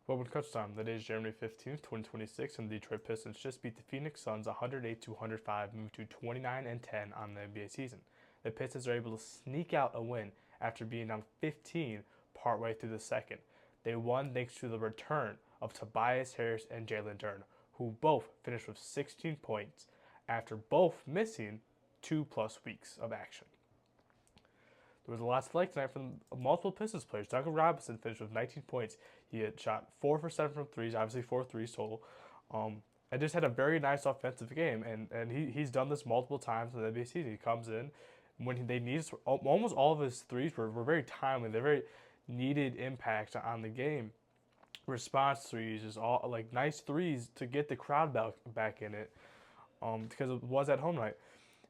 Well, with Kutch time, the day is January 15th, 2026, and the Detroit Pistons just beat the Phoenix Suns 108-105, moved to 29-10 on the NBA season. The Pistons are able to sneak out a win after being down 15 partway through the second. They won thanks to the return of Tobias Harris and Jalen Duren, who both finished with 16 points after both missing 2+ weeks of action. There was a lot to like tonight from multiple Pistons players. Duncan Robinson finished with 19 points. He had shot 4 for 7 from threes, obviously 4 threes total. And just had a very nice offensive game. And he's done this multiple times in the NBA season. He comes in when they need almost all of his threes were very timely. They're very needed impact on the game. Response threes, just all like nice threes to get the crowd back in it. Because it was at home night.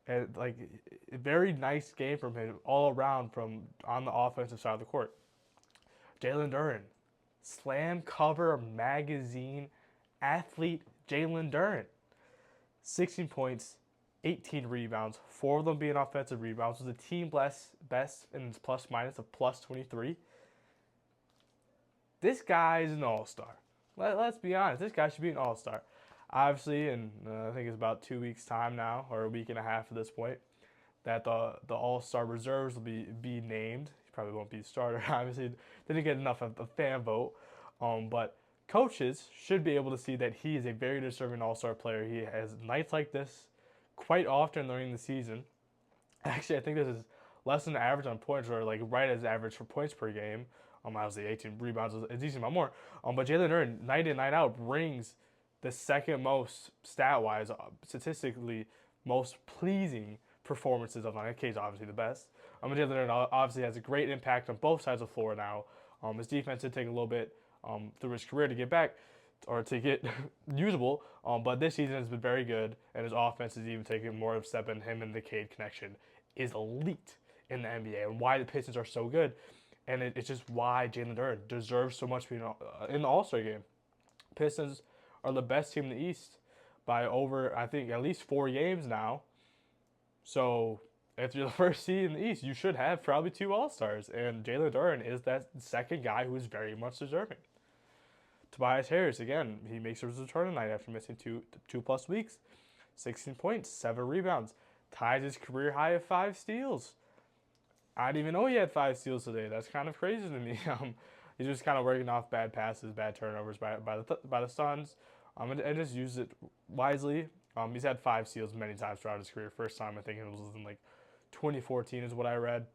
And like a very nice game from him all around from on the offensive side of the court. Jalen Duren, slam cover magazine athlete Jalen Duren, 16 points, 18 rebounds, 4 of them being offensive rebounds. Was a team best in its plus minus of plus 23. This guy is an all-star. Let's be honest, this guy should be an all-star. Obviously, in I think it's about 2 weeks' time now, or a week and a half at this point, that the All-Star reserves will be named. He probably won't be a starter. Obviously, didn't get enough of the fan vote, but coaches should be able to see that he is a very deserving All-Star player. He has nights like this quite often during the season. Actually, I think this is less than average on points, or like right as average for points per game. Obviously 18 rebounds is a decent amount more. But Jalen Duren, night in, night out, brings the second most stat-wise, statistically most pleasing performances of the night. K's obviously the best. Jalen Duren obviously has a great impact on both sides of the floor now. His defense did take a little bit through his career to get back or to get usable, but this season has been very good, and his offense is even taking more of a step, and him and the Cade connection is elite in the NBA, and why the Pistons are so good, and it's just why Jalen Duren deserves so much to be in the All-Star game. Pistons are the best team in the East by over, I think, at least 4 games now. So if you're the first seed in the East, you should have probably 2 All-Stars, and Jalen Duren is that second guy who is very much deserving. Tobias Harris, again, he makes his return tonight after missing 2+ weeks. 16 points, 7 rebounds, ties his career high of 5 steals. I didn't even know he had 5 steals today. That's kind of crazy to me. He's just kind of working off bad passes, bad turnovers by the Suns, and just used it wisely. He's had 5 steals many times throughout his career. First time I think it was in like 2014 is what I read,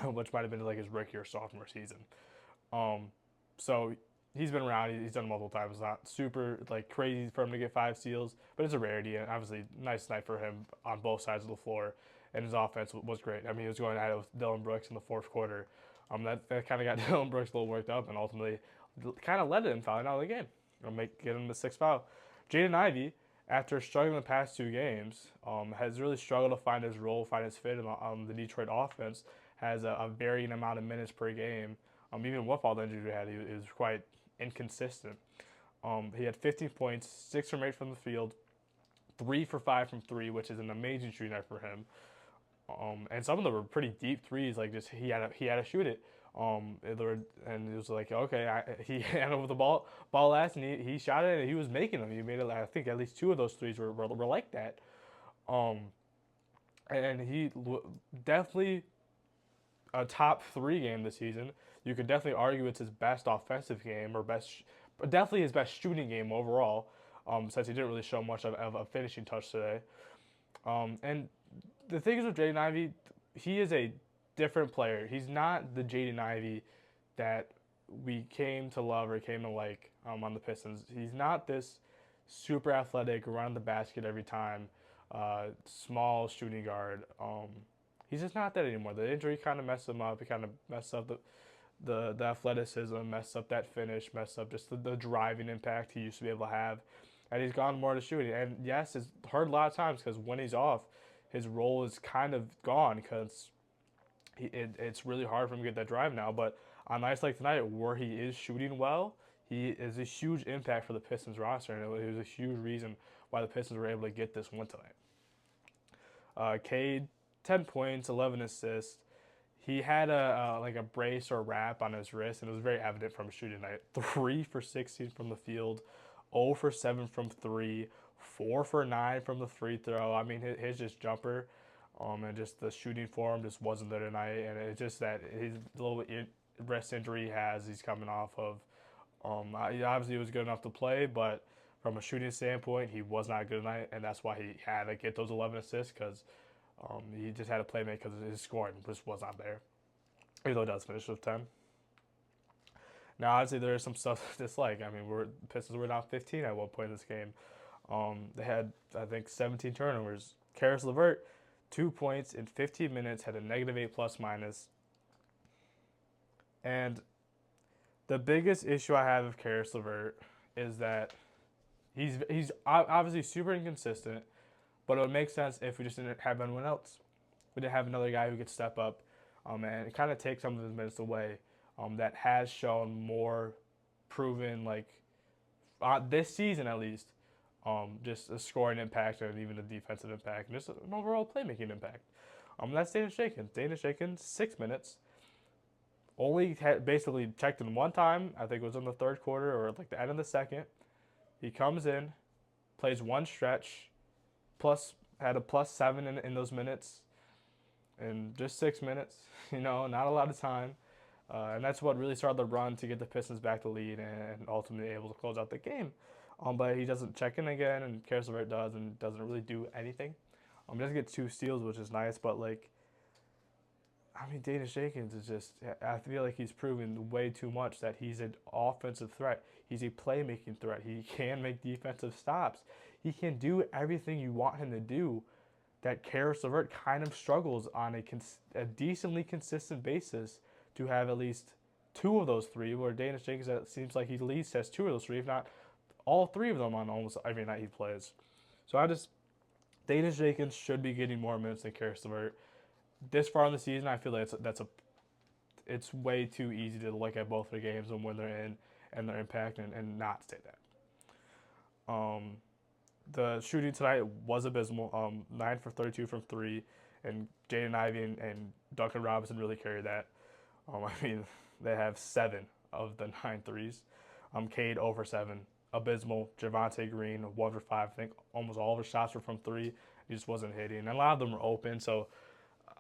which might have been like his rookie or sophomore season. So he's been around. He's done it multiple times. It's not super like crazy for him to get 5 steals, but it's a rarity. And obviously, nice night for him on both sides of the floor. And his offense was great. I mean, he was going at it with Dillon Brooks in the fourth quarter. That kind of got Dillon Brooks a little worked up, and ultimately kind of led him fouling out of the game. Get him the 6th foul. Jaden Ivey, after struggling the past 2 games, has really struggled to find his role, find his fit on the Detroit offense. Has a varying amount of minutes per game. Even with all the injuries he had, he was quite inconsistent. He had 15 points, 6 from 8 from the field, 3 for 5 from 3, which is an amazing shooting night for him. And some of them were pretty deep threes. Like just he had to shoot it. And it was like okay, he handled with the ball last, and he shot it, and he was making them. He made it. I think at least 2 of those threes were like that. And he definitely a top 3 game this season. You could definitely argue it's his best offensive game or definitely his best shooting game overall. Since he didn't really show much of a finishing touch today. And the thing is with Jaden Ivey, he is a different player. He's not the Jaden Ivey that we came to love or came to like on the Pistons. He's not this super athletic, around the basket every time, small shooting guard. He's just not that anymore. The injury kind of messed him up. He kind of messed up the athleticism, messed up that finish, messed up just the driving impact he used to be able to have. And he's gone more to shooting. And yes, it's hurt a lot of times because when he's off, his role is kind of gone because it's really hard for him to get that drive now. But on nights like tonight where he is shooting well, he is a huge impact for the Pistons roster. And it was a huge reason why the Pistons were able to get this win tonight. Cade, 10 points, 11 assists. he had a like a brace or wrap on his wrist, and it was very evident from his shooting night. 3 for 16 from the field, 0 for 7 from three, 4 for 9 from the free throw. I mean, his just jumper, and just the shooting for him just wasn't there tonight. And it's just that his little wrist injury he has, he's coming off of. He obviously was good enough to play, but from a shooting standpoint, he was not good tonight, and that's why he had to get those 11 assists because he just had to play make because his scoring just was not there. Even though it does finish with 10. Now, obviously, there is some stuff to dislike. I mean, Pistons were down 15 at one point in this game. They had, I think, 17 turnovers. Karis LeVert, 2 points in 15 minutes, had a -8 plus minus. And the biggest issue I have with Karis LeVert is that he's obviously super inconsistent, but it would make sense if we just didn't have anyone else. We didn't have another guy who could step up and kind of take some of his minutes away that has shown more proven, like, this season at least, just a scoring impact and even a defensive impact and just an overall playmaking impact. That's Dana Shakin. Dana Shakin, 6 minutes. Only had basically checked in one time. I think it was in the third quarter or like the end of the second. He comes in, plays one stretch, had a +7 in those minutes, in just 6 minutes. Not a lot of time, and that's what really started the run to get the Pistons back to lead and ultimately able to close out the game. But he doesn't check in again, and Karis LeVert does, and doesn't really do anything. He doesn't get 2 steals, which is nice, but like, I mean, Dana Shakins is just, I feel like he's proven way too much that he's an offensive threat. He's a playmaking threat. He can make defensive stops. He can do everything you want him to do that Karis LeVert kind of struggles on a decently consistent basis to have at least 2 of those 3, where Dana Shakins, it seems like he at least has 2 of those 3, if not all 3 of them on almost every night he plays. So Dana Shakins should be getting more minutes than Karis LeVert. This far in the season, I feel like it's way too easy to look at both their games and when they're in and their impact and not say that. The shooting tonight was abysmal. 9 for 32 from 3, and Jaden Ivey and Duncan Robinson really carried that. I mean, they have 7 of the 9 threes. Cade 0 for 7, abysmal. Javonte Green 1 for 5. I think almost all of his shots were from 3. He just wasn't hitting, and a lot of them were open. So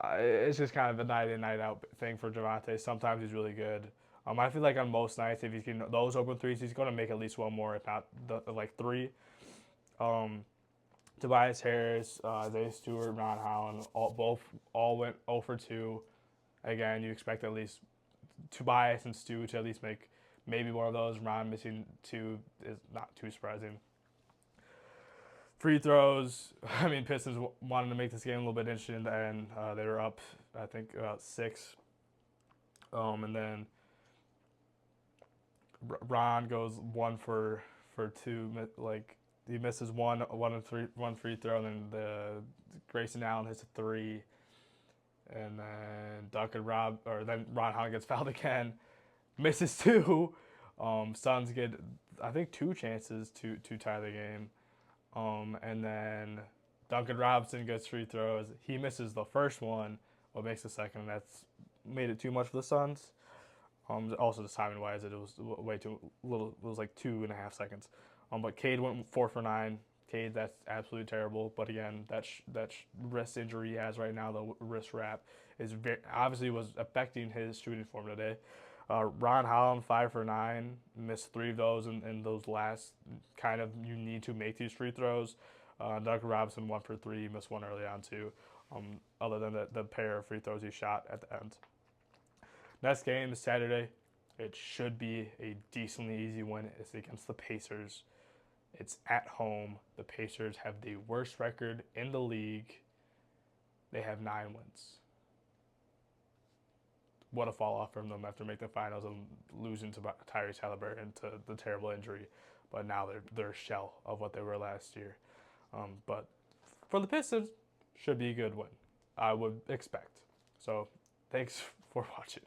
it's just kind of a night in, night out thing for Javonte. Sometimes he's really good. I feel like on most nights, if he's getting those open threes, he's going to make at least one more, if not like 3. Tobias Harris, Isaiah Stewart, Ron Holland, all went 0 for 2. Again, you expect at least Tobias and Stu to at least make maybe one of those. Ron missing 2 is not too surprising. Free throws. I mean, Pistons wanted to make this game a little bit interesting in the end. They were up, I think, about 6. And then Ron goes 1 for 2. Like, he misses one free throw, and then Grayson Allen hits a 3. And then Ron Holland gets fouled again, misses 2. Suns get, I think, 2 chances to tie the game. And then Duncan Robinson gets free throws. He misses the first one, but makes the second, and that's made it too much for the Suns. Also, just timing wise, it was way too little. It was like 2.5 seconds. But Cade went 4 for 9. Cade, that's absolutely terrible. But again, that wrist injury he has right now, the wrist wrap, is obviously was affecting his shooting form today. Ron Holland 5 for 9, missed 3 of those in those last kind of you need to make these free throws. Duncan Robinson 1 for 3, missed 1 early on too. Other than the pair of free throws he shot at the end. Next game is Saturday. It should be a decently easy win. It's against the Pacers. It's at home. The Pacers have the worst record in the league. They have 9 wins. What a fall off from them after making the finals and losing to Tyrese Halliburton to the terrible injury. But now they're a shell of what they were last year. But for the Pistons, should be a good win, I would expect. So thanks for watching.